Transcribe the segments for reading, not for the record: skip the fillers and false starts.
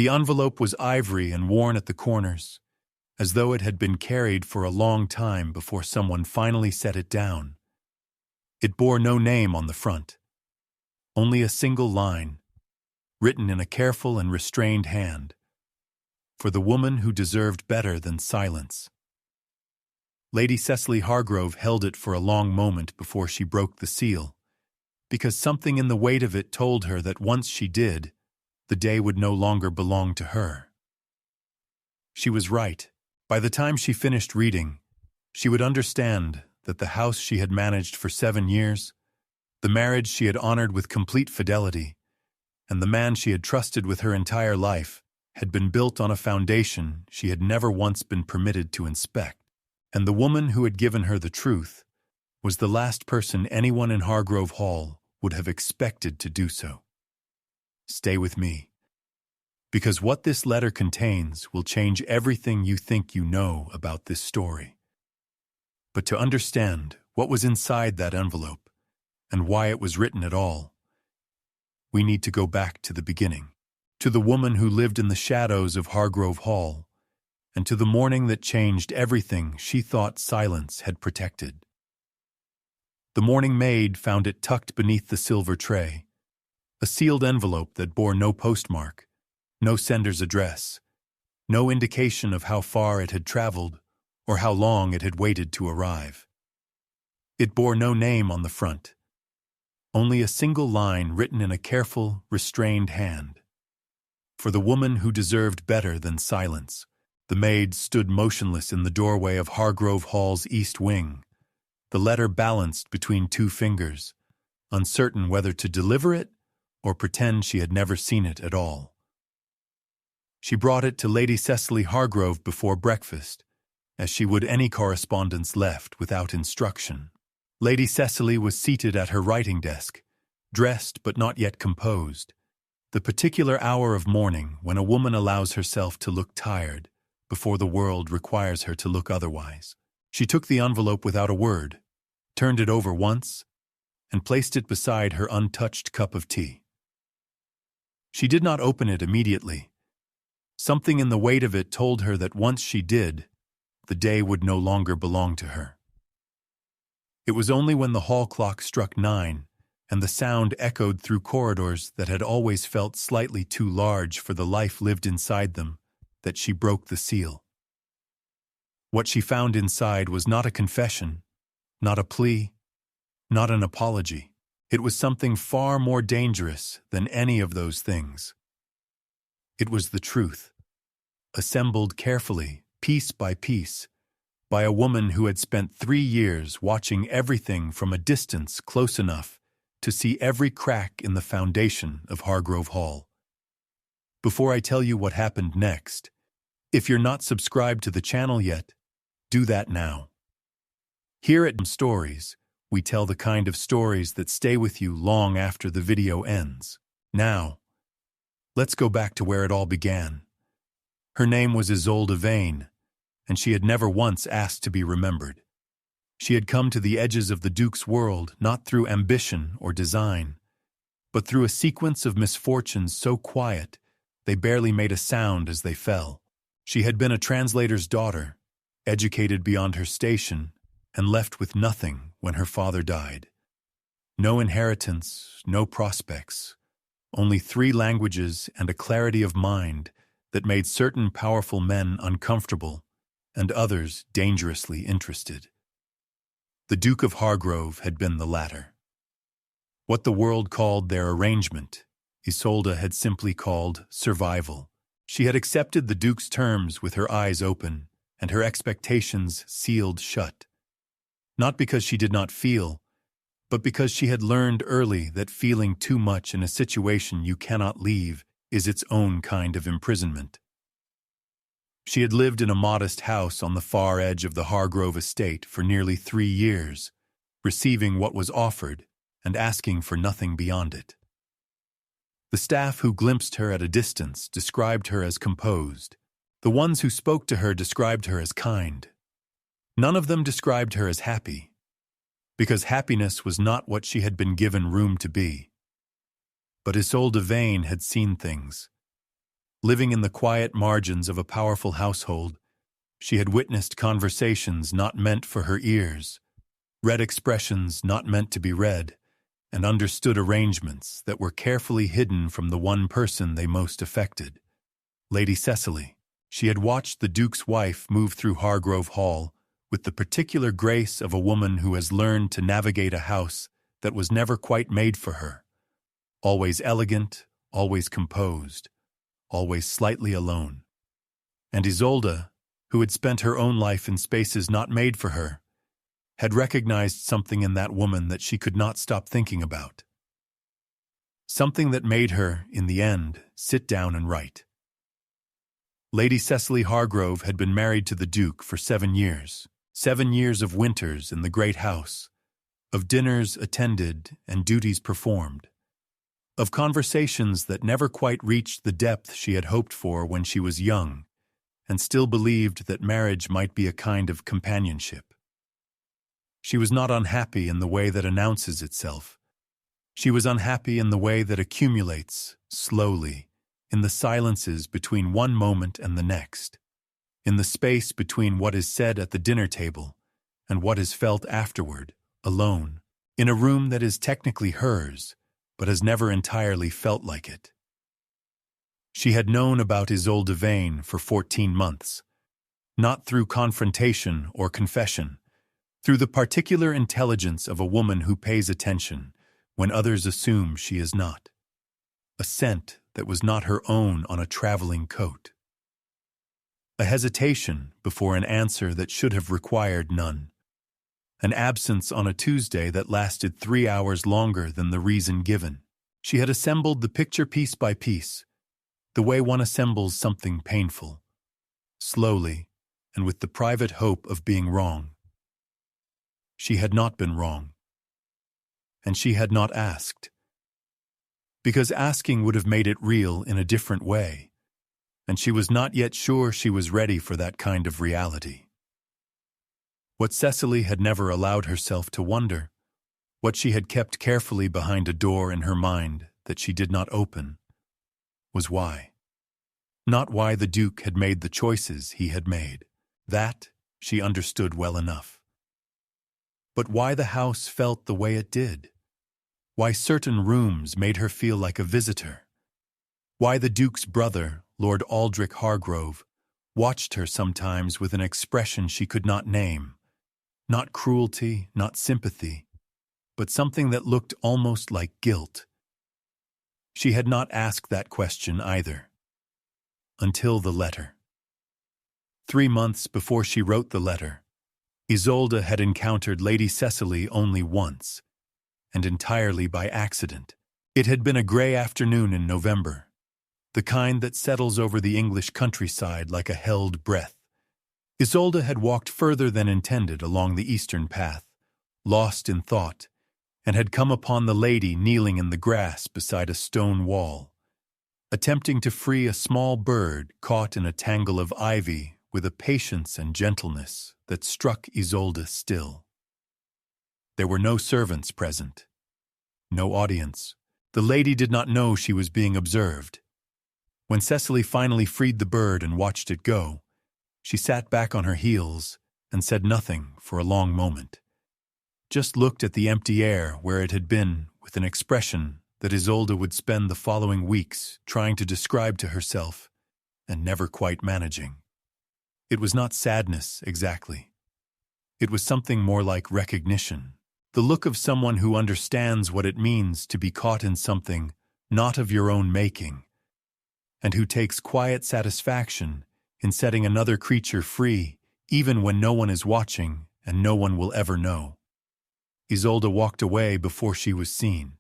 The envelope was ivory and worn at the corners, as though it had been carried for a long time before someone finally set it down. It bore no name on the front, only a single line, written in a careful and restrained hand, for the woman who deserved better than silence. Lady Cecily Hargrove held it for a long moment before she broke the seal, because something in the weight of it told her that once she did, the day would no longer belong to her. She was right. By the time she finished reading, she would understand that the house she had managed for 7 years, the marriage she had honored with complete fidelity, and the man she had trusted with her entire life had been built on a foundation she had never once been permitted to inspect. And the woman who had given her the truth was the last person anyone in Hargrove Hall would have expected to do so. Stay with me, because what this letter contains will change everything you think you know about this story. But to understand what was inside that envelope and why it was written at all, we need to go back to the beginning, to the woman who lived in the shadows of Hargrove Hall, and to the morning that changed everything she thought silence had protected. The morning maid found it tucked beneath the silver tray, a sealed envelope that bore no postmark, no sender's address, no indication of how far it had traveled or how long it had waited to arrive. It bore no name on the front, only a single line written in a careful, restrained hand. For the woman who deserved better than silence. The maid stood motionless in the doorway of Hargrove Hall's east wing, the letter balanced between 2 fingers, uncertain whether to deliver it or pretend she had never seen it at all. She brought it to Lady Cecily Hargrove before breakfast, as she would any correspondence left without instruction. Lady Cecily was seated at her writing desk, dressed but not yet composed, the particular hour of morning when a woman allows herself to look tired before the world requires her to look otherwise. She took the envelope without a word, turned it over once, and placed it beside her untouched cup of tea. She did not open it immediately. Something in the weight of it told her that once she did, the day would no longer belong to her. It was only when the hall clock struck 9 and the sound echoed through corridors that had always felt slightly too large for the life lived inside them that she broke the seal. What she found inside was not a confession, not a plea, not an apology. It was something far more dangerous than any of those things. It was the truth, assembled carefully, piece by piece, by a woman who had spent 3 years watching everything from a distance close enough to see every crack in the foundation of Hargrove Hall. Before I tell you what happened next, if you're not subscribed to the channel yet, do that now. Here at Stories, we tell the kind of stories that stay with you long after the video ends. Now, let's go back to where it all began. Her name was Isolde Vane, and she had never once asked to be remembered. She had come to the edges of the Duke's world not through ambition or design, but through a sequence of misfortunes so quiet they barely made a sound as they fell. She had been a translator's daughter, educated beyond her station, and left with nothing when her father died. No inheritance, no prospects, only 3 languages and a clarity of mind that made certain powerful men uncomfortable and others dangerously interested. The Duke of Hargrove had been the latter. What the world called their arrangement, Isolde had simply called survival. She had accepted the Duke's terms with her eyes open and her expectations sealed shut. Not because she did not feel, but because she had learned early that feeling too much in a situation you cannot leave is its own kind of imprisonment. She had lived in a modest house on the far edge of the Hargrove estate for nearly 3 years, receiving what was offered and asking for nothing beyond it. The staff who glimpsed her at a distance described her as composed. The ones who spoke to her described her as kind. None of them described her as happy, because happiness was not what she had been given room to be. But Isolde Vane had seen things. Living in the quiet margins of a powerful household, she had witnessed conversations not meant for her ears, read expressions not meant to be read, and understood arrangements that were carefully hidden from the one person they most affected, Lady Cecily. She had watched the Duke's wife move through Hargrove Hall with the particular grace of a woman who has learned to navigate a house that was never quite made for her, always elegant, always composed, always slightly alone. And Isolde, who had spent her own life in spaces not made for her, had recognized something in that woman that she could not stop thinking about. Something that made her, in the end, sit down and write. Lady Cecily Hargrove had been married to the Duke for 7 years, 7 years of winters in the great house, of dinners attended and duties performed, of conversations that never quite reached the depth she had hoped for when she was young, and still believed that marriage might be a kind of companionship. She was not unhappy in the way that announces itself. She was unhappy in the way that accumulates, slowly, in the silences between one moment and the next, in the space between what is said at the dinner table and what is felt afterward, alone, in a room that is technically hers, but has never entirely felt like it. She had known about Isolde Vane for 14 months, not through confrontation or confession, through the particular intelligence of a woman who pays attention when others assume she is not. A scent that was not her own on a traveling coat. A hesitation before an answer that should have required none. An absence on a Tuesday that lasted 3 hours longer than the reason given. She had assembled the picture piece by piece, the way one assembles something painful, slowly and with the private hope of being wrong. She had not been wrong. And she had not asked. Because asking would have made it real in a different way, and she was not yet sure she was ready for that kind of reality. What Cecily had never allowed herself to wonder, what she had kept carefully behind a door in her mind that she did not open, was why. Not why the Duke had made the choices he had made. That she understood well enough. But why the house felt the way it did. Why certain rooms made her feel like a visitor. Why the Duke's brother, Lord Aldric Hargrove, watched her sometimes with an expression she could not name. Not cruelty, not sympathy, but something that looked almost like guilt. She had not asked that question either. Until the letter. 3 months before she wrote the letter, Isolde had encountered Lady Cecily only once, and entirely by accident. It had been a grey afternoon in November, the kind that settles over the English countryside like a held breath. Isolde had walked further than intended along the eastern path, lost in thought, and had come upon the lady kneeling in the grass beside a stone wall, attempting to free a small bird caught in a tangle of ivy with a patience and gentleness that struck Isolde still. There were no servants present, no audience. The lady did not know she was being observed. When Cecily finally freed the bird and watched it go, she sat back on her heels and said nothing for a long moment. Just looked at the empty air where it had been with an expression that Isolde would spend the following weeks trying to describe to herself and never quite managing. It was not sadness, exactly. It was something more like recognition, the look of someone who understands what it means to be caught in something not of your own making, and who takes quiet satisfaction in setting another creature free, even when no one is watching and no one will ever know. Isolde walked away before she was seen,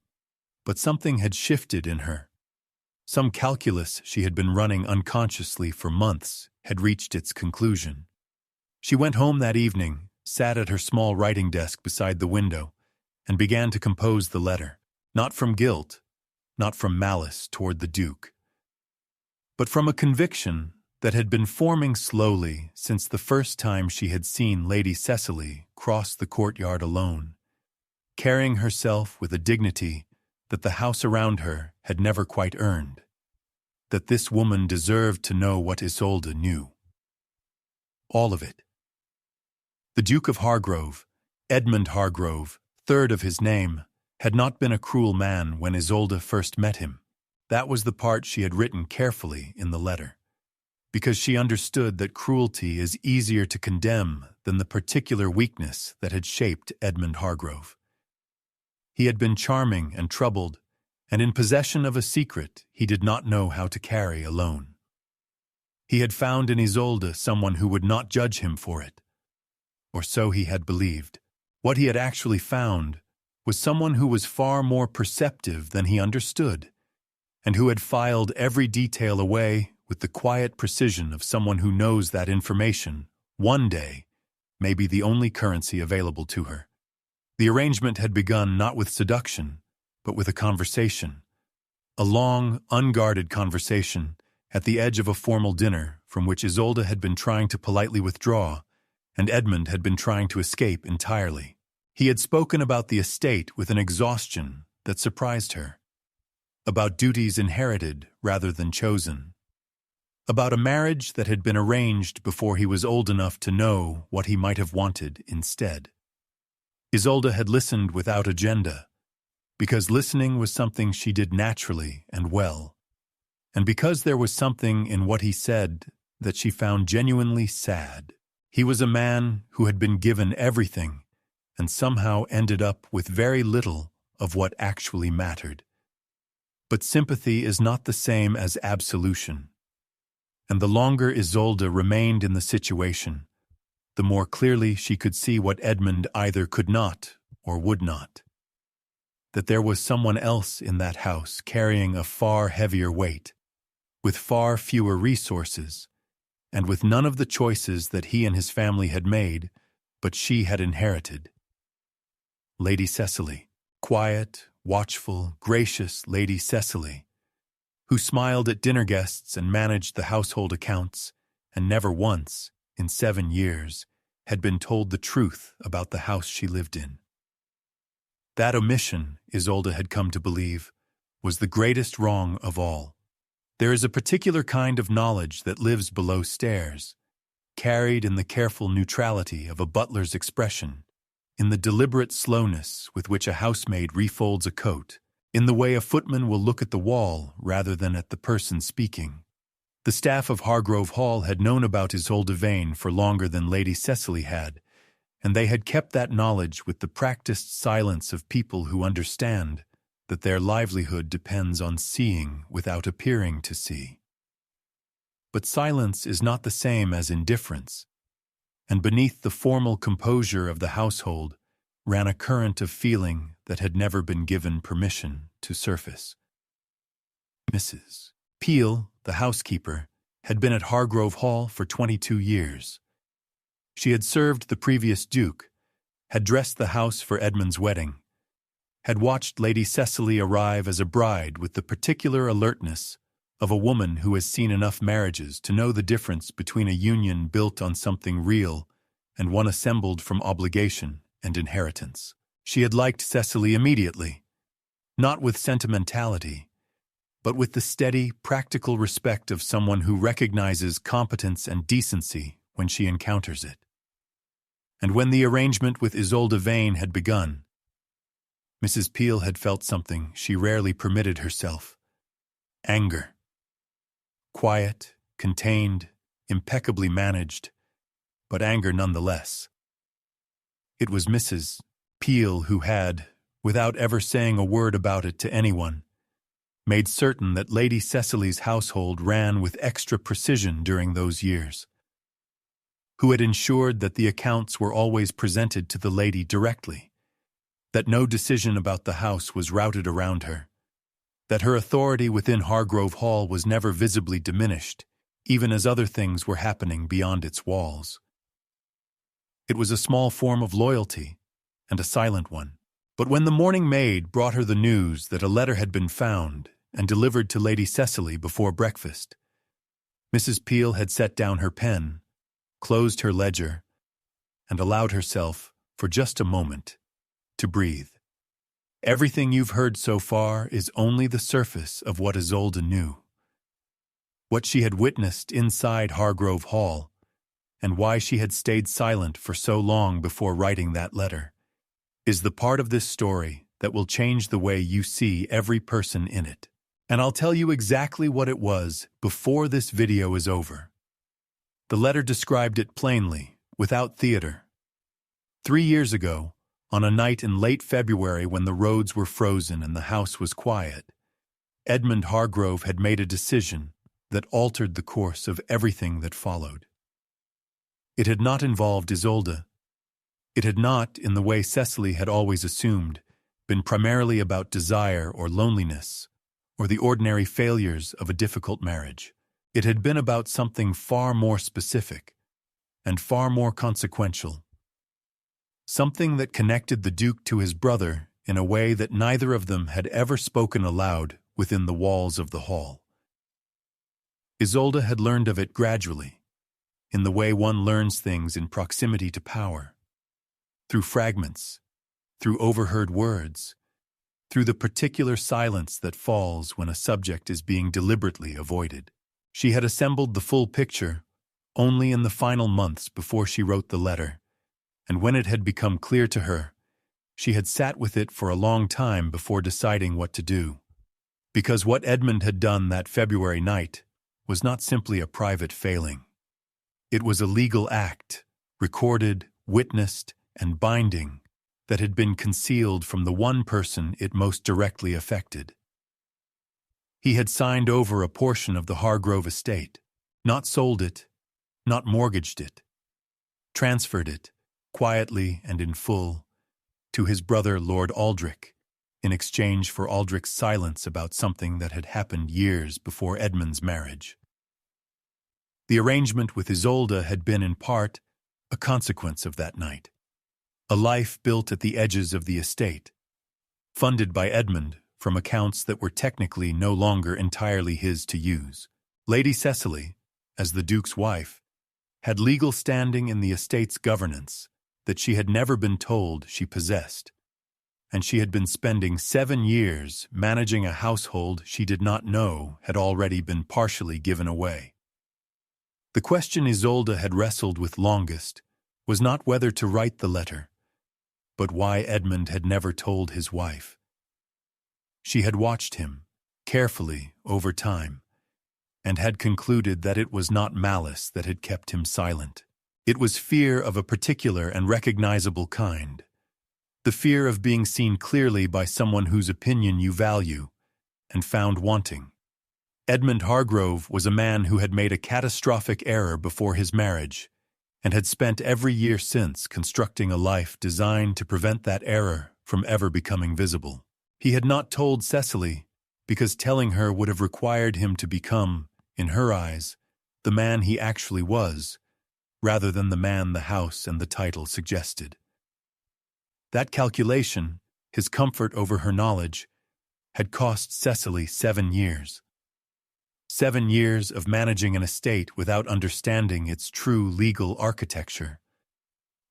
but something had shifted in her. Some calculus she had been running unconsciously for months had reached its conclusion. She went home that evening, sat at her small writing desk beside the window, and began to compose the letter, not from guilt, not from malice toward the Duke, but from a conviction that had been forming slowly since the first time she had seen Lady Cecily cross the courtyard alone, carrying herself with a dignity that the house around her had never quite earned. that this woman deserved to know what Isolde knew. All of it. The Duke of Hargrove, Edmund Hargrove, third of his name, had not been a cruel man when Isolde first met him. That was the part she had written carefully in the letter, because she understood that cruelty is easier to condemn than the particular weakness that had shaped Edmund Hargrove. He had been charming and troubled, and in possession of a secret he did not know how to carry alone. He had found in Isolde someone who would not judge him for it, or so he had believed. What he had actually found was someone who was far more perceptive than he understood, and who had filed every detail away with the quiet precision of someone who knows that information, one day, may be the only currency available to her. The arrangement had begun not with seduction, but with a conversation. A long, unguarded conversation at the edge of a formal dinner from which Isolde had been trying to politely withdraw, and Edmund had been trying to escape entirely. He had spoken about the estate with an exhaustion that surprised her, about duties inherited rather than chosen, about a marriage that had been arranged before he was old enough to know what he might have wanted instead. Isolde had listened without agenda, because listening was something she did naturally and well, and because there was something in what he said that she found genuinely sad. He was a man who had been given everything and somehow ended up with very little of what actually mattered. But sympathy is not the same as absolution, and the longer Isolde remained in the situation, the more clearly she could see what Edmund either could not or would not. That there was someone else in that house carrying a far heavier weight, with far fewer resources, and with none of the choices that he and his family had made, but she had inherited. Lady Cecily, quiet, watchful, gracious Lady Cecily, who smiled at dinner guests and managed the household accounts, and never once, in 7 years, had been told the truth about the house she lived in. That omission, Isolde had come to believe, was the greatest wrong of all. There is a particular kind of knowledge that lives below stairs, carried in the careful neutrality of a butler's expression, in the deliberate slowness with which a housemaid refolds a coat, in the way a footman will look at the wall rather than at the person speaking. The staff of Hargrove Hall had known about Isolde Vane for longer than Lady Cecily had, and they had kept that knowledge with the practiced silence of people who understand that their livelihood depends on seeing without appearing to see. But silence is not the same as indifference, and beneath the formal composure of the household ran a current of feeling that had never been given permission to surface. Mrs. Peel, the housekeeper, had been at Hargrove Hall for 22 years. She had served the previous Duke, had dressed the house for Edmund's wedding, had watched Lady Cecily arrive as a bride with the particular alertness of a woman who has seen enough marriages to know the difference between a union built on something real and one assembled from obligation and inheritance. She had liked Cecily immediately, not with sentimentality, but with the steady, practical respect of someone who recognizes competence and decency when she encounters it. And when the arrangement with Isolde Vane had begun, Mrs. Peel had felt something she rarely permitted herself: anger. Quiet, contained, impeccably managed, but anger nonetheless. It was Mrs. Peel who had, without ever saying a word about it to anyone, made certain that Lady Cecily's household ran with extra precision during those years, who had ensured that the accounts were always presented to the lady directly, that no decision about the house was routed around her, that her authority within Hargrove Hall was never visibly diminished, even as other things were happening beyond its walls. It was a small form of loyalty, and a silent one. But when the morning maid brought her the news that a letter had been found and delivered to Lady Cecily before breakfast, Mrs. Peel had set down her pen, closed her ledger, and allowed herself, for just a moment, to breathe. Everything you've heard so far is only the surface of what Isolde knew. what she had witnessed inside Hargrove Hall, and why she had stayed silent for so long before writing that letter, is the part of this story that will change the way you see every person in it. And I'll tell you exactly what it was before this video is over. The letter described it plainly, without theater. 3 years ago, on a night in late February when the roads were frozen and the house was quiet, Edmund Hargrove had made a decision that altered the course of everything that followed. It had not involved Isolde. It had not, in the way Cecily had always assumed, been primarily about desire or loneliness, or the ordinary failures of a difficult marriage. It had been about something far more specific and far more consequential. Something that connected the Duke to his brother in a way that neither of them had ever spoken aloud within the walls of the hall. Isolde had learned of it gradually, in the way one learns things in proximity to power, through fragments, through overheard words, through the particular silence that falls when a subject is being deliberately avoided. She had assembled the full picture only in the final months before she wrote the letter, and when it had become clear to her, she had sat with it for a long time before deciding what to do. Because what Edmund had done that February night was not simply a private failing. It was a legal act, recorded, witnessed, and binding, that had been concealed from the one person it most directly affected. He had signed over a portion of the Hargrove estate, not sold it, not mortgaged it, transferred it, quietly and in full, to his brother Lord Aldric, in exchange for Aldric's silence about something that had happened years before Edmund's marriage. The arrangement with Isolde had been in part a consequence of that night. A life built at the edges of the estate, funded by Edmund from accounts that were technically no longer entirely his to use. Lady Cecily, as the Duke's wife, had legal standing in the estate's governance that she had never been told she possessed, and she had been spending 7 years managing a household she did not know had already been partially given away. The question Isolde had wrestled with longest was not whether to write the letter, but why Edmund had never told his wife. She had watched him, carefully, over time, and had concluded that it was not malice that had kept him silent. It was fear of a particular and recognizable kind, the fear of being seen clearly by someone whose opinion you value and found wanting. Edmund Hargrove was a man who had made a catastrophic error before his marriage and had spent every year since constructing a life designed to prevent that error from ever becoming visible. He had not told Cecily because telling her would have required him to become, in her eyes, the man he actually was, rather than the man the house and the title suggested. That calculation, his comfort over her knowledge, had cost Cecily 7 years. 7 years of managing an estate without understanding its true legal architecture.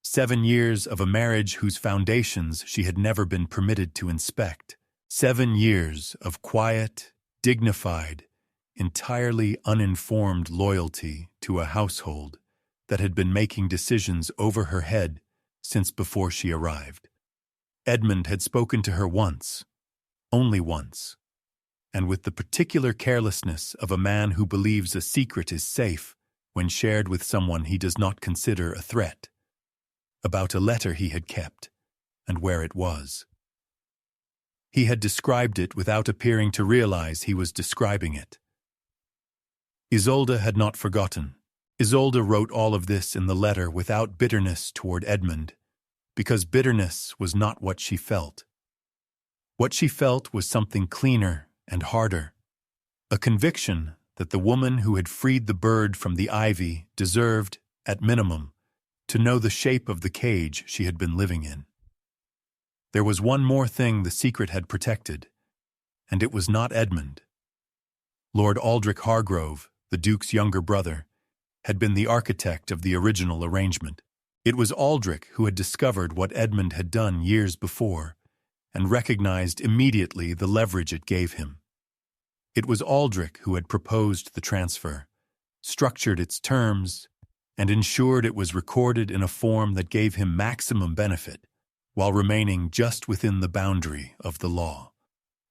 7 years of a marriage whose foundations she had never been permitted to inspect. 7 years of quiet, dignified, entirely uninformed loyalty to a household that had been making decisions over her head since before she arrived. Edmund had spoken to her once, only once, and with the particular carelessness of a man who believes a secret is safe when shared with someone he does not consider a threat, about a letter he had kept and where it was. He had described it without appearing to realize he was describing it. Isolde had not forgotten. Isolde wrote all of this in the letter without bitterness toward Edmund, because bitterness was not what she felt. What she felt was something cleaner and harder, a conviction that the woman who had freed the bird from the ivy deserved, at minimum, to know the shape of the cage she had been living in. There was one more thing the secret had protected, and it was not Edmund. Lord Aldric Hargrove, the Duke's younger brother, had been the architect of the original arrangement. It was Aldric who had discovered what Edmund had done years before, and recognized immediately the leverage it gave him. It was Aldric who had proposed the transfer, structured its terms, and ensured it was recorded in a form that gave him maximum benefit, while remaining just within the boundary of the law.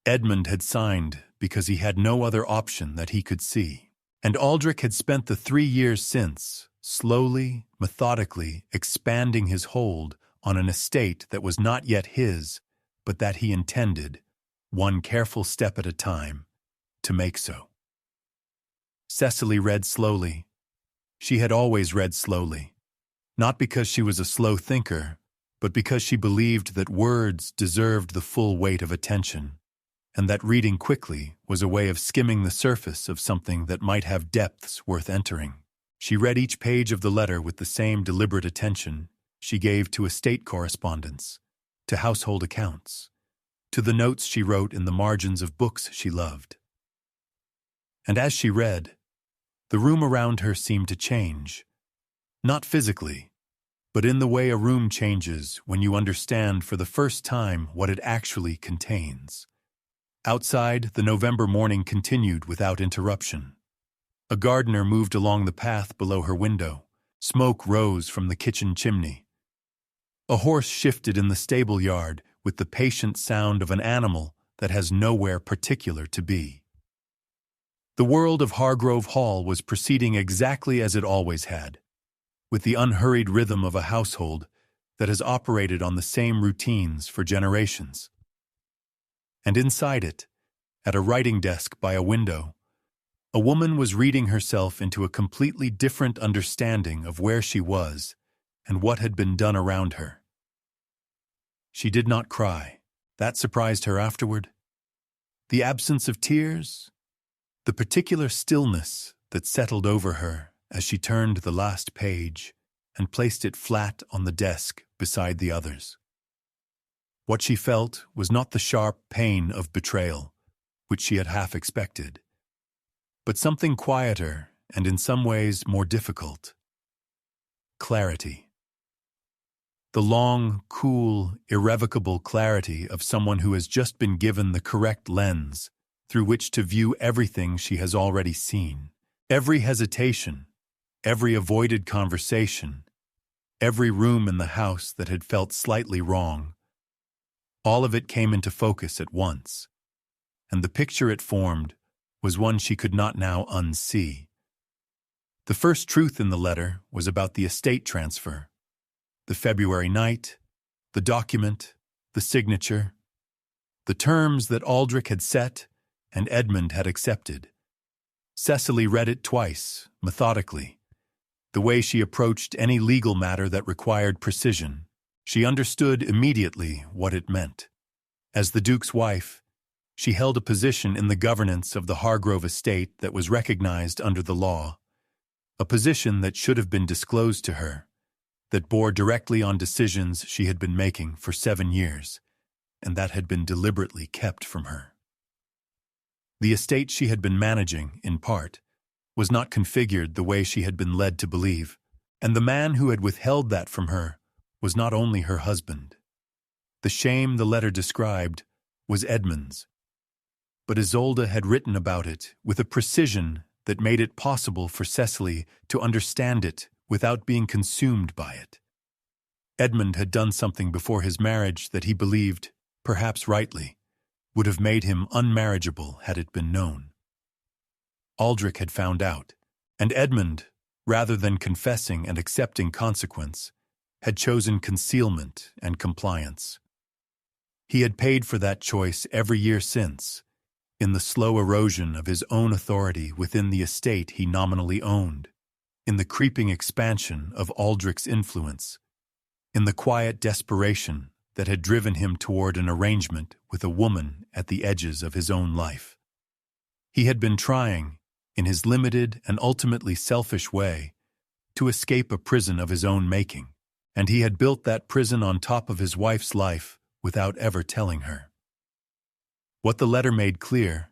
Edmund had signed because he had no other option that he could see, and Aldric had spent the 3 years since, slowly, methodically expanding his hold on an estate that was not yet his, but that he intended, one careful step at a time, to make so. Cecily read slowly. She had always read slowly, not because she was a slow thinker, but because she believed that words deserved the full weight of attention, and that reading quickly was a way of skimming the surface of something that might have depths worth entering. She read each page of the letter with the same deliberate attention she gave to estate correspondence, to household accounts, to the notes she wrote in the margins of books she loved. And as she read, the room around her seemed to change, not physically, but in the way a room changes when you understand for the first time what it actually contains. Outside, the November morning continued without interruption. A gardener moved along the path below her window. Smoke rose from the kitchen chimney. A horse shifted in the stable yard with the patient sound of an animal that has nowhere particular to be. The world of Hargrove Hall was proceeding exactly as it always had, with the unhurried rhythm of a household that has operated on the same routines for generations. And inside it, at a writing desk by a window, a woman was reading herself into a completely different understanding of where she was and what had been done around her. She did not cry. That surprised her afterward. The absence of tears, the particular stillness that settled over her as she turned the last page and placed it flat on the desk beside the others. What she felt was not the sharp pain of betrayal, which she had half expected, but something quieter and in some ways more difficult. Clarity. The long, cool, irrevocable clarity of someone who has just been given the correct lens through which to view everything she has already seen. Every hesitation, every avoided conversation, every room in the house that had felt slightly wrong. All of it came into focus at once, and the picture it formed was one she could not now unsee. The first truth in the letter was about the estate transfer, the February night, the document, the signature, the terms that Aldric had set and Edmund had accepted. Cecily read it twice, methodically. The way she approached any legal matter that required precision, she understood immediately what it meant. As the Duke's wife, she held a position in the governance of the Hargrove estate that was recognized under the law, a position that should have been disclosed to her, that bore directly on decisions she had been making for 7 years, and that had been deliberately kept from her. The estate she had been managing, in part, was not configured the way she had been led to believe, and the man who had withheld that from her was not only her husband. The shame the letter described was Edmund's, but Isolde had written about it with a precision that made it possible for Cecily to understand it without being consumed by it. Edmund had done something before his marriage that he believed, perhaps rightly, would have made him unmarriageable had it been known. Aldric had found out, and Edmund, rather than confessing and accepting consequence, had chosen concealment and compliance. He had paid for that choice every year since, in the slow erosion of his own authority within the estate he nominally owned, in the creeping expansion of Aldric's influence, in the quiet desperation that had driven him toward an arrangement with a woman at the edges of his own life. He had been trying, in his limited and ultimately selfish way, to escape a prison of his own making, and he had built that prison on top of his wife's life without ever telling her. What the letter made clear,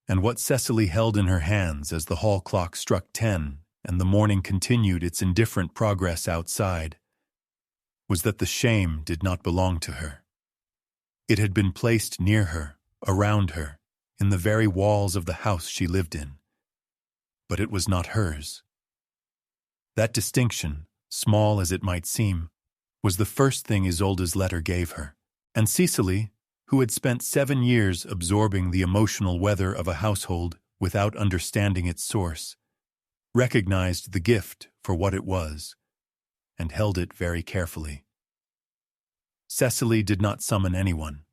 and what Cecily held in her hands as the hall clock struck 10 and the morning continued its indifferent progress outside, was that the shame did not belong to her. It had been placed near her, around her, in the very walls of the house she lived in. But it was not hers. That distinction, small as it might seem, was the first thing Isolde's letter gave her. And Cecily, who had spent 7 years absorbing the emotional weather of a household without understanding its source, recognized the gift for what it was and held it very carefully. Cecily did not summon anyone.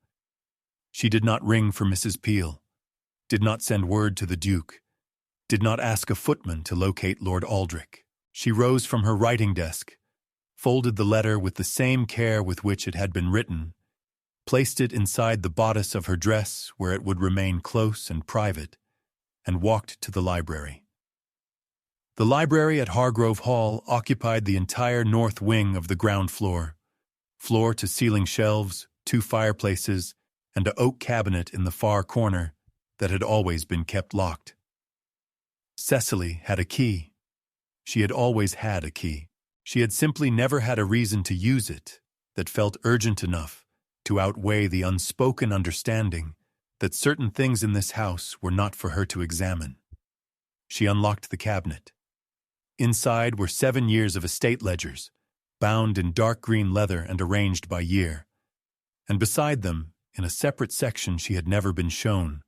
She did not ring for Mrs. Peel, did not send word to the Duke, did not ask a footman to locate Lord Aldric. She rose from her writing desk, folded the letter with the same care with which it had been written, placed it inside the bodice of her dress where it would remain close and private, and walked to the library. The library at Hargrove Hall occupied the entire north wing of the ground floor, floor-to-ceiling shelves, 2 fireplaces, and an oak cabinet in the far corner that had always been kept locked. Cecily had a key. She had always had a key. She had simply never had a reason to use it that felt urgent enough to outweigh the unspoken understanding that certain things in this house were not for her to examine. She unlocked the cabinet. Inside were 7 years of estate ledgers, bound in dark green leather and arranged by year. And beside them, in a separate section she had never been shown,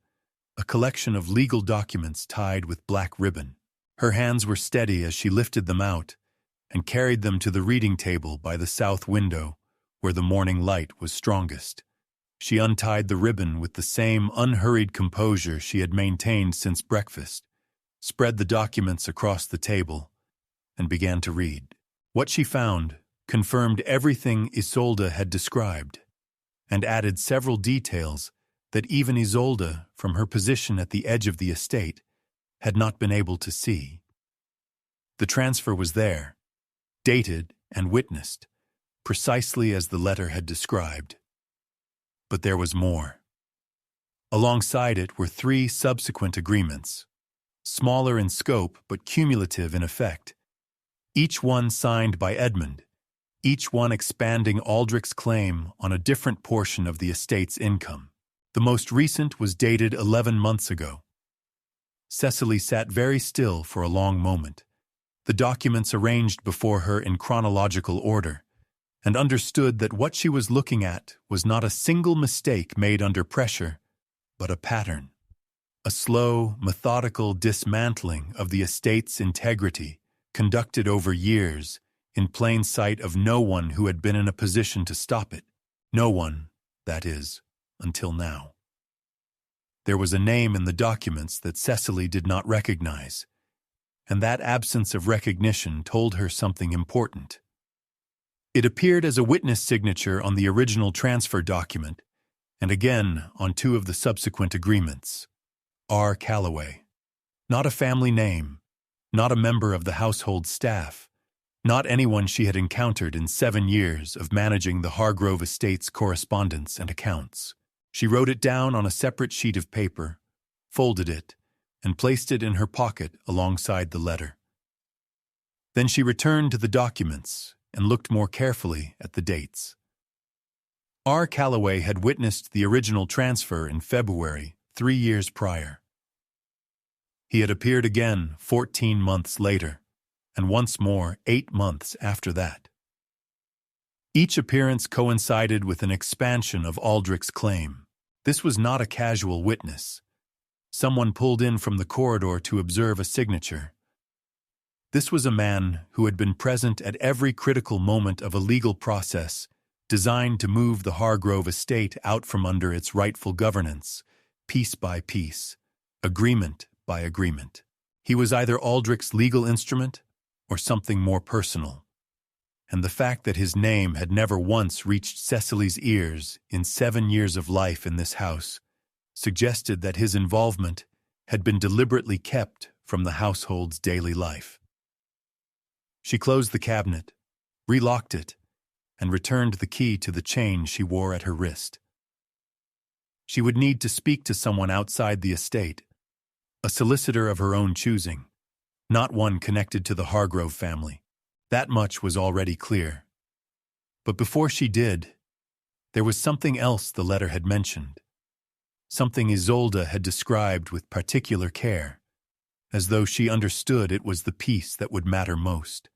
a collection of legal documents tied with black ribbon. Her hands were steady as she lifted them out and carried them to the reading table by the south window, where the morning light was strongest. She untied the ribbon with the same unhurried composure she had maintained since breakfast, spread the documents across the table, and began to read. What she found confirmed everything Isolde had described, and added several details that even Isolde, from her position at the edge of the estate, had not been able to see. The transfer was there, dated and witnessed, precisely as the letter had described. But there was more. Alongside it were 3 subsequent agreements, smaller in scope but cumulative in effect, each one signed by Edmund, each one expanding Aldric's claim on a different portion of the estate's income. The most recent was dated 11 months ago. Cecily sat very still for a long moment, the documents arranged before her in chronological order, and understood that what she was looking at was not a single mistake made under pressure, but a pattern. A slow, methodical dismantling of the estate's integrity, conducted over years, in plain sight of no one who had been in a position to stop it. No one, that is, until now. There was a name in the documents that Cecily did not recognize, and that absence of recognition told her something important. It appeared as a witness signature on the original transfer document, and again on 2 of the subsequent agreements. R. Calloway. Not a family name, not a member of the household staff, not anyone she had encountered in 7 years of managing the Hargrove estate's correspondence and accounts. She wrote it down on a separate sheet of paper, folded it, and placed it in her pocket alongside the letter. Then she returned to the documents and looked more carefully at the dates. R. Calloway had witnessed the original transfer in February, 3 years prior. He had appeared again 14 months later, and once more 8 months after that. Each appearance coincided with an expansion of Aldric's claim. This was not a casual witness. Someone pulled in from the corridor to observe a signature. This was a man who had been present at every critical moment of a legal process designed to move the Hargrove estate out from under its rightful governance, piece by piece, agreement by agreement. He was either Aldric's legal instrument or something more personal, and the fact that his name had never once reached Cecily's ears in 7 years of life in this house suggested that his involvement had been deliberately kept from the household's daily life. She closed the cabinet, relocked it, and returned the key to the chain she wore at her wrist. She would need to speak to someone outside the estate, a solicitor of her own choosing, not one connected to the Hargrove family. That much was already clear. But before she did, there was something else the letter had mentioned. something Isolde had described with particular care, as though she understood it was the piece that would matter most.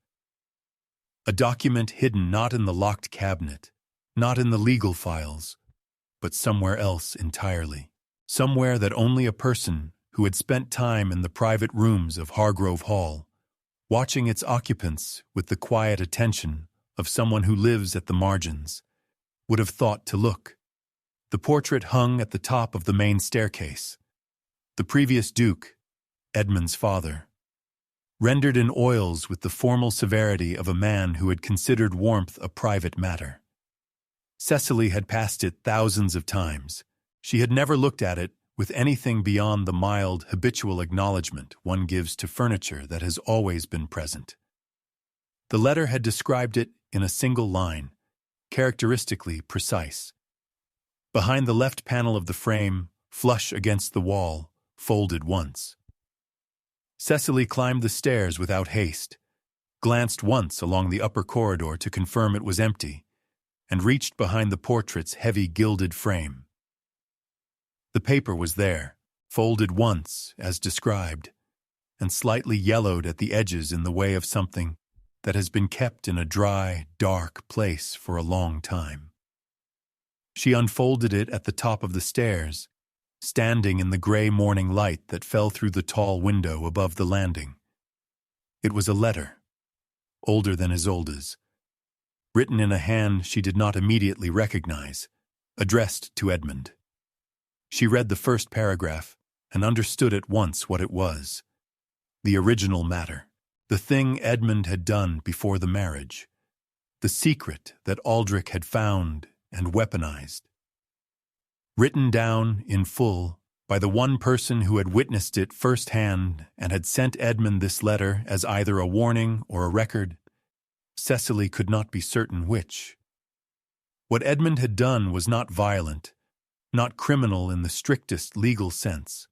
A document hidden not in the locked cabinet, not in the legal files, but somewhere else entirely. Somewhere that only a person who had spent time in the private rooms of Hargrove Hall, watching its occupants with the quiet attention of someone who lives at the margins, would have thought to look. The portrait hung at the top of the main staircase. The previous Duke, Edmund's father, rendered in oils with the formal severity of a man who had considered warmth a private matter. Cecily had passed it thousands of times. She had never looked at it with anything beyond the mild, habitual acknowledgement one gives to furniture that has always been present. The letter had described it in a single line, characteristically precise. Behind the left panel of the frame, flush against the wall, folded once. Cecily climbed the stairs without haste, glanced once along the upper corridor to confirm it was empty, and reached behind the portrait's heavy gilded frame. The paper was there, folded once, as described, and slightly yellowed at the edges in the way of something that has been kept in a dry, dark place for a long time. She unfolded it at the top of the stairs, standing in the gray morning light that fell through the tall window above the landing. It was a letter, older than Isolde's, written in a hand she did not immediately recognize, addressed to Edmund. She read the first paragraph and understood at once what it was. The original matter, the thing Edmund had done before the marriage, the secret that Aldric had found and weaponized. Written down in full by the one person who had witnessed it firsthand and had sent Edmund this letter as either a warning or a record, Cecily could not be certain which. What Edmund had done was not violent, not criminal in the strictest legal sense,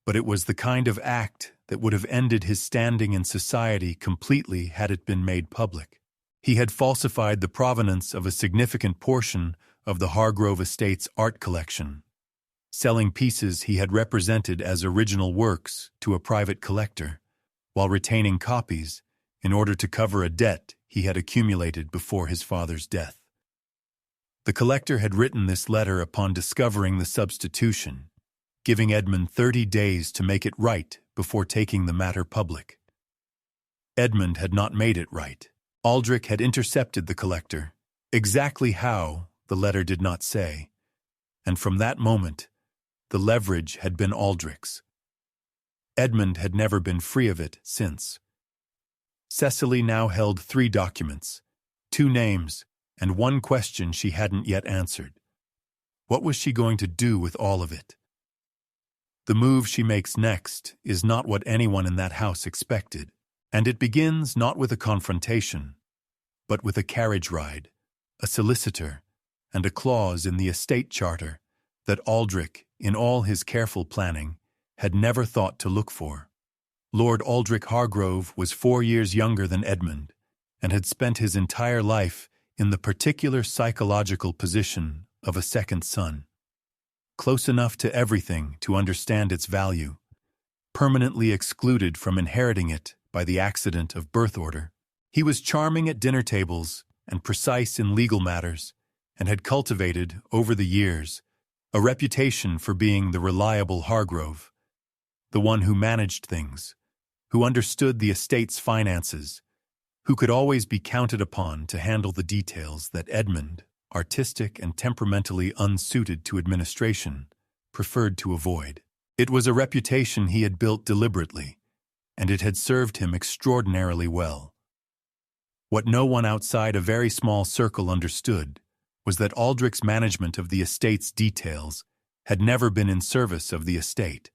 but it was the kind of act that would have ended his standing in society completely had it been made public. He had falsified the provenance of a significant portion of the Hargrove estate's art collection, selling pieces he had represented as original works to a private collector, while retaining copies in order to cover a debt he had accumulated before his father's death. The collector had written this letter upon discovering the substitution, giving Edmund 30 days to make it right before taking the matter public. Edmund had not made it right. Aldric had intercepted the collector. Exactly how, the letter did not say, and from that moment, the leverage had been Aldric's. Edmund had never been free of it since. Cecily now held 3 documents, 2 names, and 1 question she hadn't yet answered. What was she going to do with all of it? The move she makes next is not what anyone in that house expected, and it begins not with a confrontation, but with a carriage ride, a solicitor, and a clause in the estate charter that Aldric, in all his careful planning, had never thought to look for. Lord Aldric Hargrove was 4 years younger than Edmund, and had spent his entire life in the particular psychological position of a second son. Close enough to everything to understand its value, permanently excluded from inheriting it by the accident of birth order. He was charming at dinner tables and precise in legal matters, and had cultivated, over the years, a reputation for being the reliable Hargrove, the one who managed things, who understood the estate's finances, who could always be counted upon to handle the details that Edmund, artistic and temperamentally unsuited to administration, preferred to avoid. It was a reputation he had built deliberately, and it had served him extraordinarily well. What no one outside a very small circle understood was that Aldric's management of the estate's details had never been in service of the estate.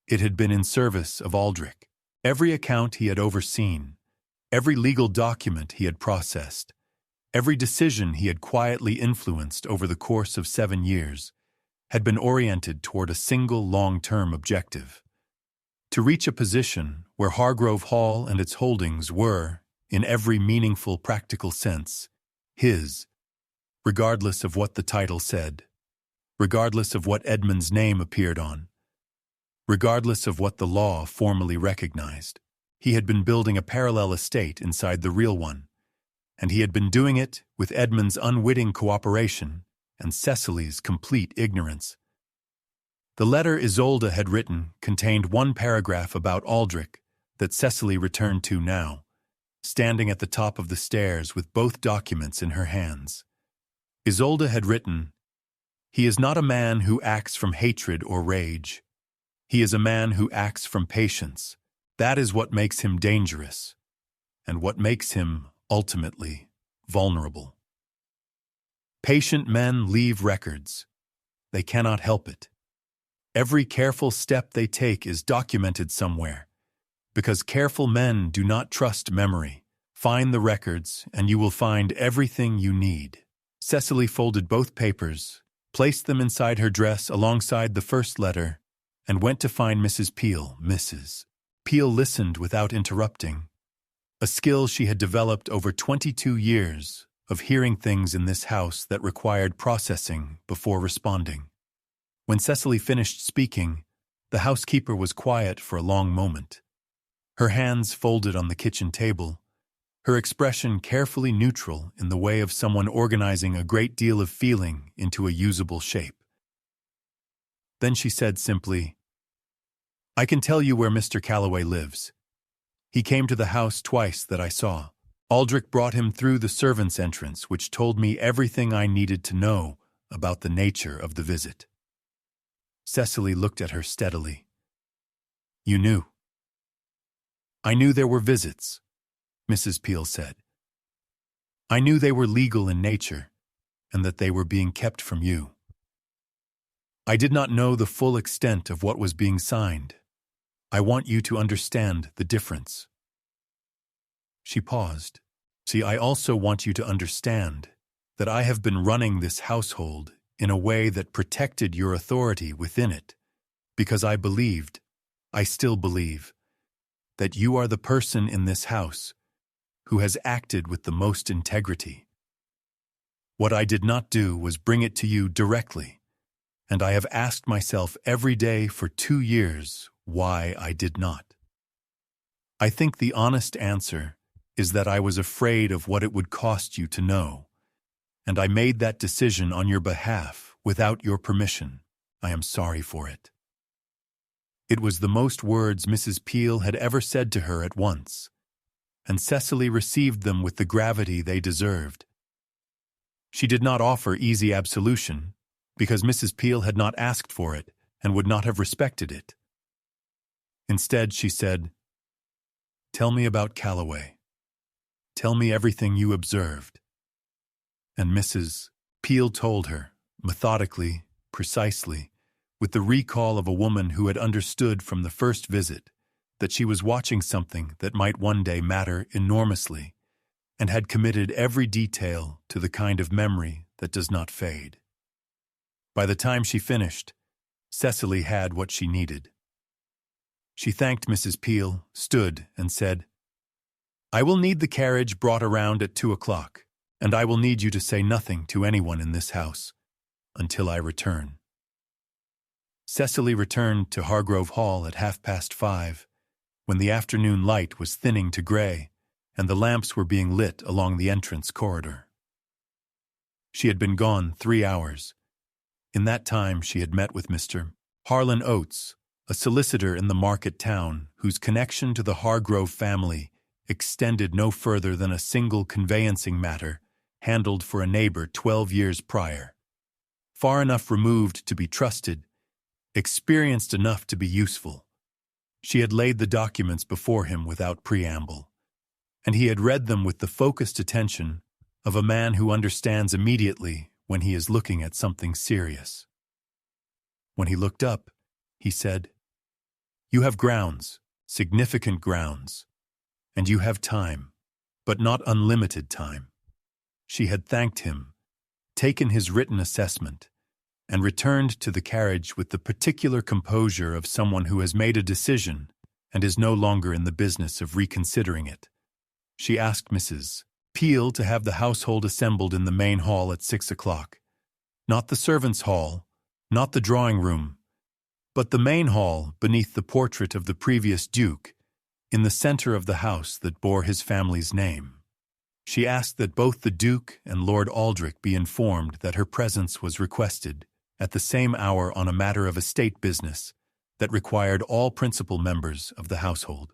It had been in service of Aldric. Every account he had overseen, every legal document he had processed, every decision he had quietly influenced over the course of 7 years, had been oriented toward a single long-term objective: to reach a position where Hargrove Hall and its holdings were, in every meaningful practical sense, his, regardless of what the title said. regardless of what Edmund's name appeared on, regardless of what the law formally recognized. He had been building a parallel estate inside the real one, and he had been doing it with Edmund's unwitting cooperation and Cecily's complete ignorance. The letter Isolde had written contained one paragraph about Aldric that Cecily returned to now, standing at the top of the stairs with both documents in her hands. Isolde had written, "He is not a man who acts from hatred or rage. He is a man who acts from patience. That is what makes him dangerous, and what makes him, ultimately, vulnerable. Patient men leave records. They cannot help it. Every careful step they take is documented somewhere, because careful men do not trust memory. Find the records, and you will find everything you need." Cecily folded both papers, placed them inside her dress alongside the first letter, and went to find Mrs. Peel. Mrs. Peel listened without interrupting, a skill she had developed over 22 years of hearing things in this house that required processing before responding. When Cecily finished speaking, the housekeeper was quiet for a long moment, her hands folded on the kitchen table, her expression carefully neutral in the way of someone organizing a great deal of feeling into a usable shape. Then she said simply, "I can tell you where Mr. Calloway lives. He came to the house twice that I saw. Aldric brought him through the servants' entrance, which told me everything I needed to know about the nature of the visit." Cecily looked at her steadily. "You knew?" "I knew there were visits," Mrs. Peel said. "I knew they were legal in nature, and that they were being kept from you. I did not know the full extent of what was being signed. I want you to understand the difference." She paused. "See, I also want you to understand that I have been running this household in a way that protected your authority within it, because I believed, I still believe, that you are the person in this house who has acted with the most integrity. What I did not do was bring it to you directly, and I have asked myself every day for 2 years why I did not. I think the honest answer is that I was afraid of what it would cost you to know, and I made that decision on your behalf without your permission. I am sorry for it." It was the most words Mrs. Peel had ever said to her at once, and Cecily received them with the gravity they deserved. She did not offer easy absolution, because Mrs. Peel had not asked for it and would not have respected it. Instead, she said, "Tell me about Calloway. Tell me everything you observed." And Mrs. Peel told her, methodically, precisely, with the recall of a woman who had understood from the first visit that she was watching something that might one day matter enormously, and had committed every detail to the kind of memory that does not fade. By the time she finished, Cecily had what she needed. She thanked Mrs. Peel, stood, and said, "I will need the carriage brought around at 2 o'clock, and I will need you to say nothing to anyone in this house until I return." Cecily returned to Hargrove Hall at 5:30, when the afternoon light was thinning to gray, and the lamps were being lit along the entrance corridor. She had been gone 3 hours. In that time she had met with Mr. Harlan Oates, a solicitor in the market town whose connection to the Hargrove family extended no further than a single conveyancing matter handled for a neighbor 12 years prior. Far enough removed to be trusted, experienced enough to be useful. She had laid the documents before him without preamble, and he had read them with the focused attention of a man who understands immediately when he is looking at something serious. When he looked up, he said, "You have grounds, significant grounds, and you have time, but not unlimited time." She had thanked him, taken his written assessment, and returned to the carriage with the particular composure of someone who has made a decision and is no longer in the business of reconsidering it. She asked Mrs. Peel to have the household assembled in the main hall at 6 o'clock, not the servants' hall, Not the drawing room, but the main hall beneath the portrait of the previous duke, in the center of the house that bore his family's name. She asked that both the Duke and Lord Aldric be informed that her presence was requested at the same hour on a matter of estate business that required all principal members of the household.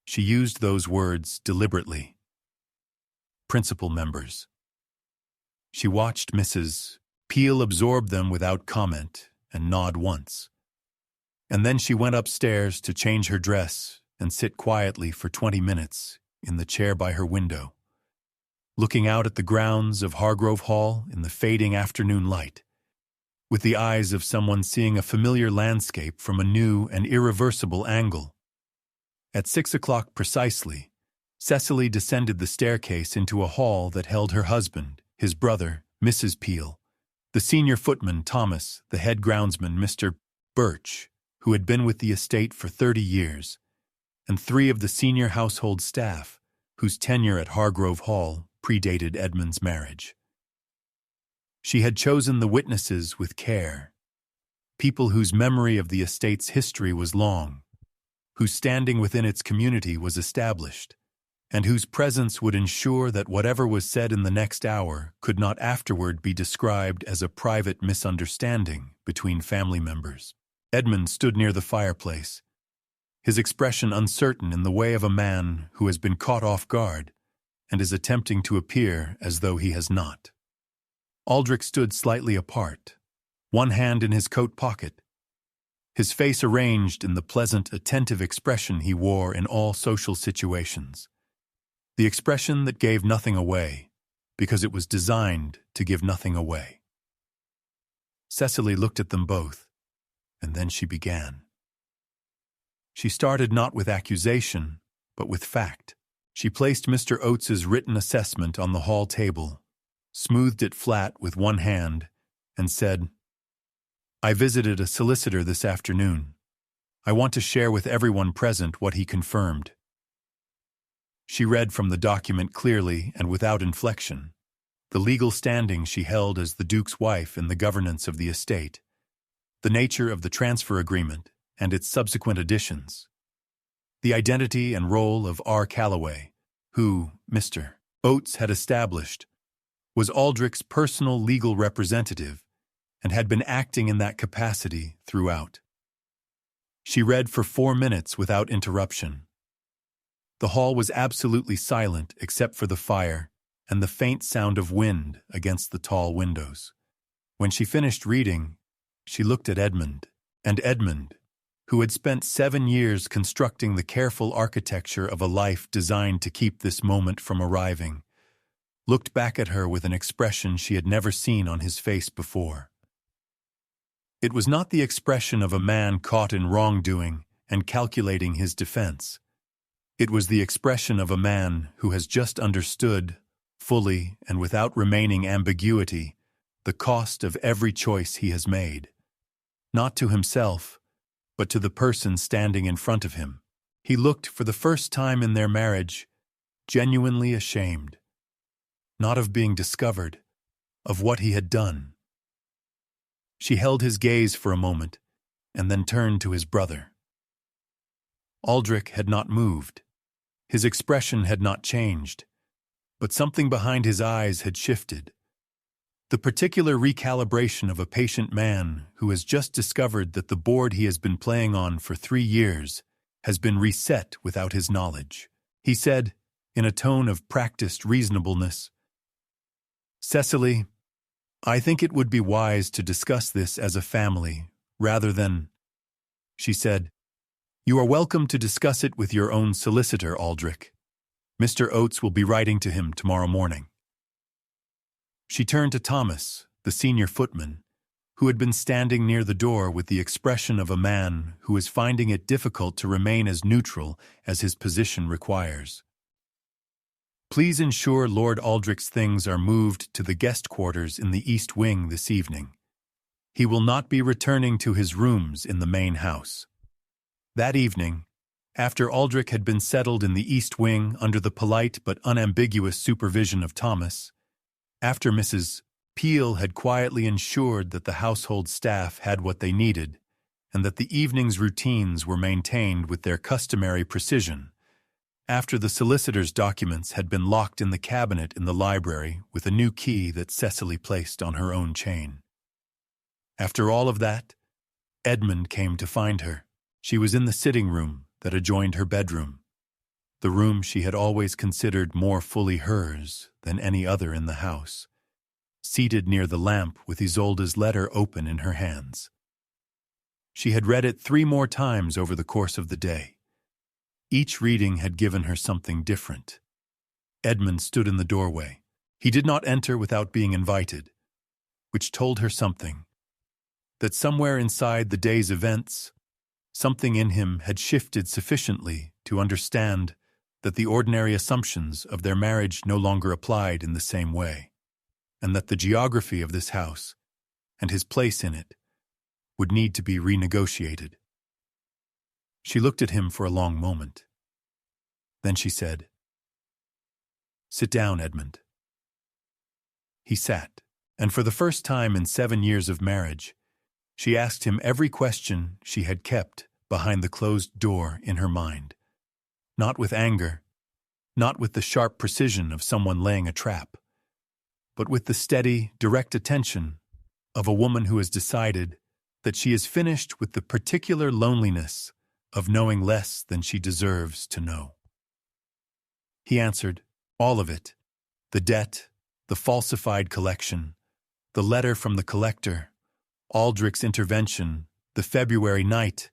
She used those words deliberately. Principal members. She watched Mrs. Peel absorb them without comment and nod once. And then she went upstairs to change her dress and sit quietly for 20 minutes in the chair by her window, looking out at the grounds of Hargrove Hall in the fading afternoon light, with the eyes of someone seeing a familiar landscape from a new and irreversible angle. At 6 o'clock precisely, Cecily descended the staircase into a hall that held her husband, his brother, Mrs. Peel, the senior footman, Thomas, the head groundsman, Mr. Birch, who had been with the estate for 30 years, and 3 of the senior household staff, whose tenure at Hargrove Hall predated Edmund's marriage. She had chosen the witnesses with care, people whose memory of the estate's history was long, whose standing within its community was established, and whose presence would ensure that whatever was said in the next hour could not afterward be described as a private misunderstanding between family members. Edmund stood near the fireplace, his expression uncertain in the way of a man who has been caught off guard and is attempting to appear as though he has not. Aldric stood slightly apart, one hand in his coat pocket, his face arranged in the pleasant, attentive expression he wore in all social situations, the expression that gave nothing away, because it was designed to give nothing away. Cecily looked at them both, and then she began. She started not with accusation, but with fact. She placed Mr. Oates's written assessment on the hall table, smoothed it flat with one hand, and said, "I visited a solicitor this afternoon. I want to share with everyone present what he confirmed." She read from the document clearly and without inflection, the legal standing she held as the Duke's wife in the governance of the estate, the nature of the transfer agreement and its subsequent additions, the identity and role of R. Calloway, who, Mr. Oates had established, was Aldric's personal legal representative and had been acting in that capacity throughout. She read for 4 minutes without interruption. The hall was absolutely silent except for the fire and the faint sound of wind against the tall windows. When she finished reading, she looked at Edmund, and Edmund, who had spent 7 years constructing the careful architecture of a life designed to keep this moment from arriving, looked back at her with an expression she had never seen on his face before. It was not the expression of a man caught in wrongdoing and calculating his defense. It was the expression of a man who has just understood, fully and without remaining ambiguity, the cost of every choice he has made, not to himself, but to the person standing in front of him. He looked, for the first time in their marriage, genuinely ashamed, not of being discovered, of what he had done. She held his gaze for a moment, and then turned to his brother. Aldric had not moved. His expression had not changed, but something behind his eyes had shifted. The particular recalibration of a patient man who has just discovered that the board he has been playing on for 3 years has been reset without his knowledge. He said, in a tone of practiced reasonableness, "Cecily, I think it would be wise to discuss this as a family, rather than—" She said, "You are welcome to discuss it with your own solicitor, Aldric. Mr. Oates will be writing to him tomorrow morning." She turned to Thomas, the senior footman, who had been standing near the door with the expression of a man who is finding it difficult to remain as neutral as his position requires. "Please ensure Lord Aldric's things are moved to the guest quarters in the East Wing this evening. He will not be returning to his rooms in the main house." That evening, after Aldric had been settled in the East Wing under the polite but unambiguous supervision of Thomas, after Mrs. Peel had quietly ensured that the household staff had what they needed, and that the evening's routines were maintained with their customary precision, after the solicitor's documents had been locked in the cabinet in the library with a new key that Cecily placed on her own chain. After all of that, Edmund came to find her. She was in the sitting room that adjoined her bedroom, the room she had always considered more fully hers than any other in the house, seated near the lamp with Isolde's letter open in her hands. She had read it 3 more times over the course of the day. Each reading had given her something different. Edmund stood in the doorway. He did not enter without being invited, which told her something, that somewhere inside the day's events, something in him had shifted sufficiently to understand that the ordinary assumptions of their marriage no longer applied in the same way, and that the geography of this house and his place in it would need to be renegotiated. She looked at him for a long moment. Then she said, "Sit down, Edmund." He sat, and for the first time in 7 years of marriage, she asked him every question she had kept behind the closed door in her mind, not with anger, not with the sharp precision of someone laying a trap, but with the steady, direct attention of a woman who has decided that she is finished with the particular loneliness of knowing less than she deserves to know. He answered, all of it, the debt, the falsified collection, the letter from the collector, Aldric's intervention, the February night,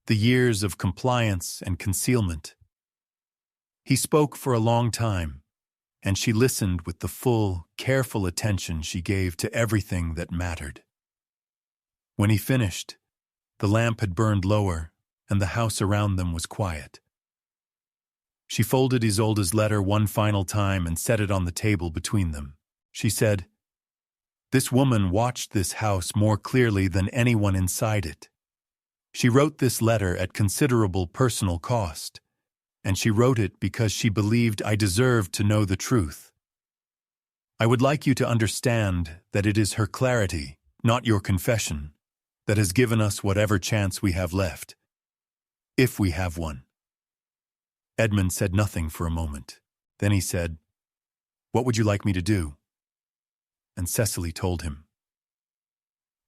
the years of compliance and concealment. He spoke for a long time, and she listened with the full, careful attention she gave to everything that mattered. When he finished, the lamp had burned lower, and the house around them was quiet. She folded Isolde's letter one final time and set it on the table between them. She said, "This woman watched this house more clearly than anyone inside it. She wrote this letter at considerable personal cost, and she wrote it because she believed I deserved to know the truth. I would like you to understand that it is her clarity, not your confession, that has given us whatever chance we have left, if we have one." Edmund said nothing for a moment. Then he said, "What would you like me to do?" And Cecily told him.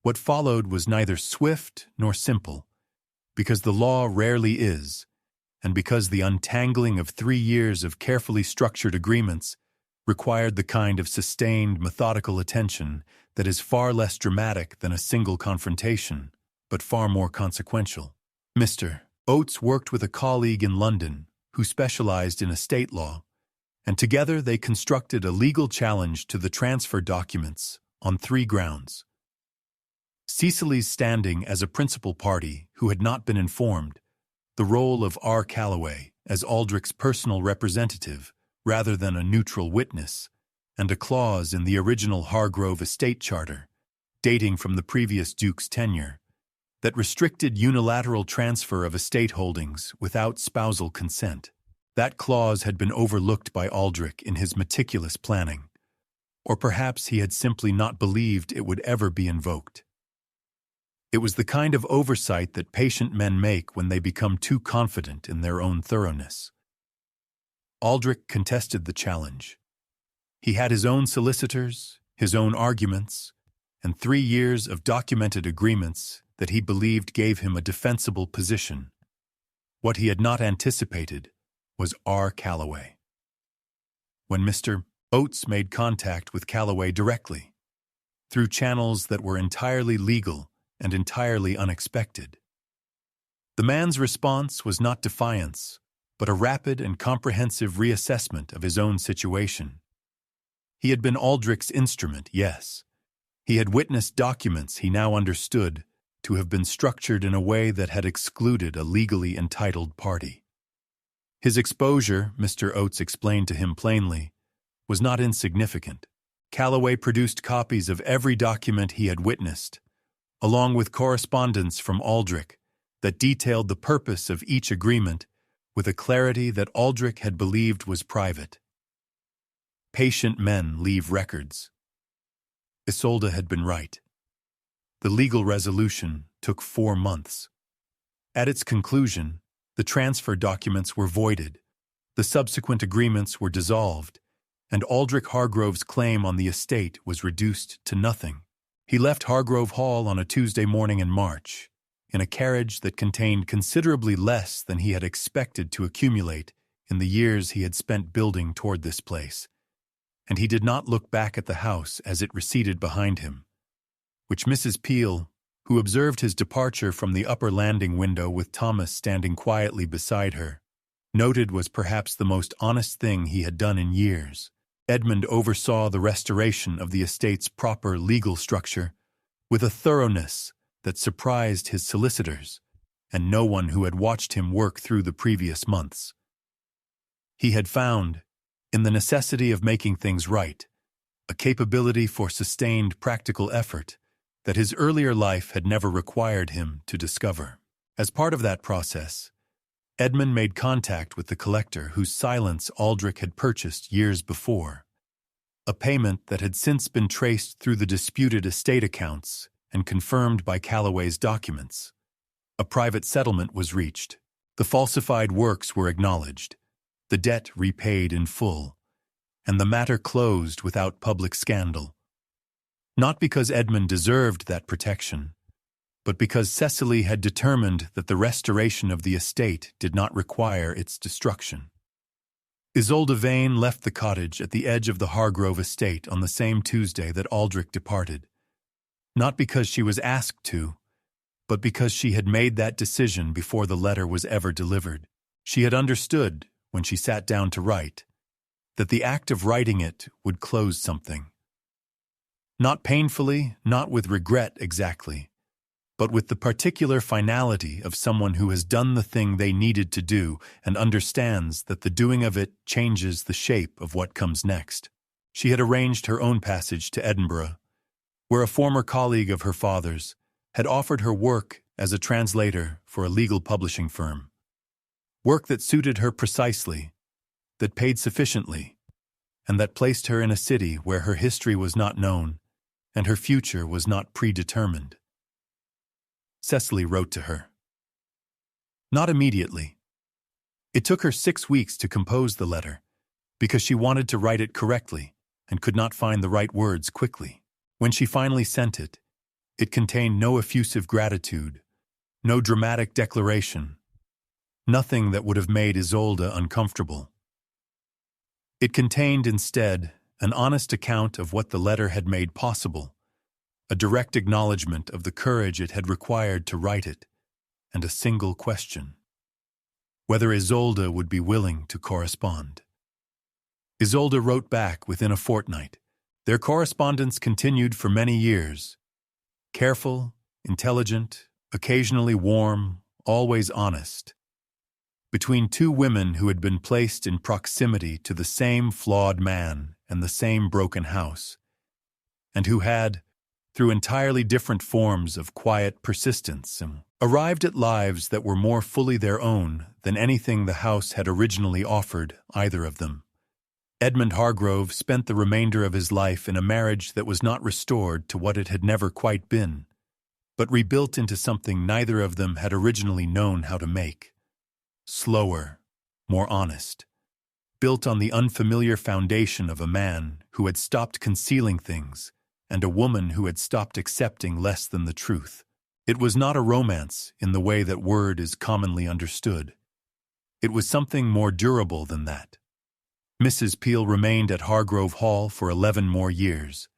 What followed was neither swift nor simple, because the law rarely is, and because the untangling of 3 years of carefully structured agreements required the kind of sustained, methodical attention that is far less dramatic than a single confrontation, but far more consequential. Mr. Oates worked with a colleague in London who specialized in estate law, and together they constructed a legal challenge to the transfer documents on 3 grounds. Cecily's standing as a principal party who had not been informed, the role of R. Calloway as Aldric's personal representative rather than a neutral witness, and a clause in the original Hargrove estate charter, dating from the previous Duke's tenure, that restricted unilateral transfer of estate holdings without spousal consent. That clause had been overlooked by Aldric in his meticulous planning, or perhaps he had simply not believed it would ever be invoked. It was the kind of oversight that patient men make when they become too confident in their own thoroughness. Aldric contested the challenge. He had his own solicitors, his own arguments, and 3 years of documented agreements that he believed gave him a defensible position. What he had not anticipated was R. Calloway. When Mr. Oates made contact with Calloway directly, through channels that were entirely legal and entirely unexpected, the man's response was not defiance, but a rapid and comprehensive reassessment of his own situation. He had been Aldric's instrument, yes. He had witnessed documents he now understood to have been structured in a way that had excluded a legally entitled party. His exposure, Mr. Oates explained to him plainly, was not insignificant. Calloway produced copies of every document he had witnessed, along with correspondence from Aldric that detailed the purpose of each agreement with a clarity that Aldric had believed was private. Patient men leave records. Isolde had been right. The legal resolution took 4 months. At its conclusion, the transfer documents were voided, the subsequent agreements were dissolved, and Aldric Hargrove's claim on the estate was reduced to nothing. He left Hargrove Hall on a Tuesday morning in March, in a carriage that contained considerably less than he had expected to accumulate in the years he had spent building toward this place, and he did not look back at the house as it receded behind him, which Mrs. Peel, who observed his departure from the upper landing window with Thomas standing quietly beside her, noted was perhaps the most honest thing he had done in years. Edmund oversaw the restoration of the estate's proper legal structure with a thoroughness that surprised his solicitors and no one who had watched him work through the previous months. He had found, in the necessity of making things right, a capability for sustained practical effort that his earlier life had never required him to discover. As part of that process, Edmund made contact with the collector whose silence Aldric had purchased years before, a payment that had since been traced through the disputed estate accounts and confirmed by Calloway's documents. A private settlement was reached, the falsified works were acknowledged, the debt repaid in full, and the matter closed without public scandal. Not because Edmund deserved that protection, but because Cecily had determined that the restoration of the estate did not require its destruction. Isolde Vane left the cottage at the edge of the Hargrove estate on the same Tuesday that Aldric departed, not because she was asked to, but because she had made that decision before the letter was ever delivered. She had understood, when she sat down to write, that the act of writing it would close something. Not painfully, not with regret exactly, but with the particular finality of someone who has done the thing they needed to do and understands that the doing of it changes the shape of what comes next. She had arranged her own passage to Edinburgh, where a former colleague of her father's had offered her work as a translator for a legal publishing firm. Work that suited her precisely, that paid sufficiently, and that placed her in a city where her history was not known and her future was not predetermined. Cecily wrote to her. Not immediately. It took her 6 weeks to compose the letter, because she wanted to write it correctly and could not find the right words quickly. When she finally sent it, it contained no effusive gratitude, no dramatic declaration, nothing that would have made Isolde uncomfortable. It contained instead an honest account of what the letter had made possible, a direct acknowledgement of the courage it had required to write it, and a single question: whether Isolde would be willing to correspond. Isolde wrote back within a fortnight. Their correspondence continued for many years. Careful, intelligent, occasionally warm, always honest. Between two women who had been placed in proximity to the same flawed man and the same broken house, and who had, through entirely different forms of quiet persistence, arrived at lives that were more fully their own than anything the house had originally offered either of them. Edmund Hargrove spent the remainder of his life in a marriage that was not restored to what it had never quite been, but rebuilt into something neither of them had originally known how to make. Slower, more honest, built on the unfamiliar foundation of a man who had stopped concealing things and a woman who had stopped accepting less than the truth. It was not a romance in the way that word is commonly understood. It was something more durable than that. Mrs. Peel remained at Hargrove Hall for 11 more years,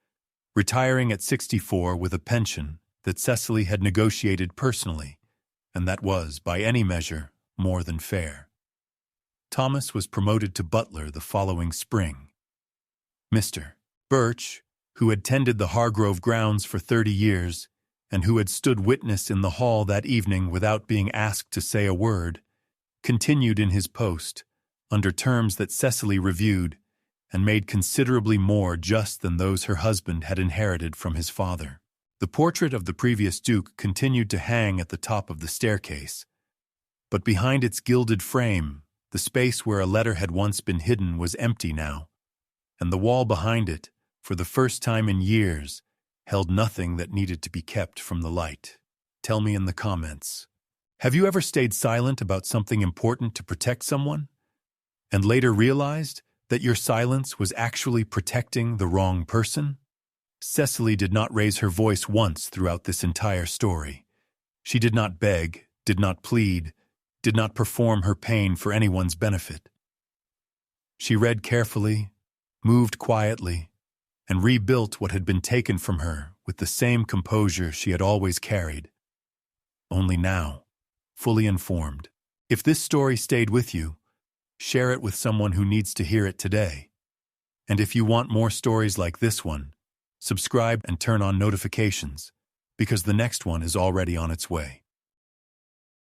retiring at 64 with a pension that Cecily had negotiated personally, and that was, by any measure, more than fair. Thomas was promoted to butler the following spring. Mr. Birch, who had tended the Hargrove grounds for 30 years, and who had stood witness in the hall that evening without being asked to say a word, continued in his post, under terms that Cecily reviewed, and made considerably more just than those her husband had inherited from his father. The portrait of the previous Duke continued to hang at the top of the staircase, but behind its gilded frame, the space where a letter had once been hidden was empty now, and the wall behind it, for the first time in years, held nothing that needed to be kept from the light. Tell me in the comments. Have you ever stayed silent about something important to protect someone, and later realized that your silence was actually protecting the wrong person? Cecily did not raise her voice once throughout this entire story. She did not beg, did not plead, did not perform her pain for anyone's benefit. She read carefully, moved quietly, and rebuilt what had been taken from her with the same composure she had always carried. Only now, fully informed. If this story stayed with you, share it with someone who needs to hear it today. And if you want more stories like this one, subscribe and turn on notifications, because the next one is already on its way.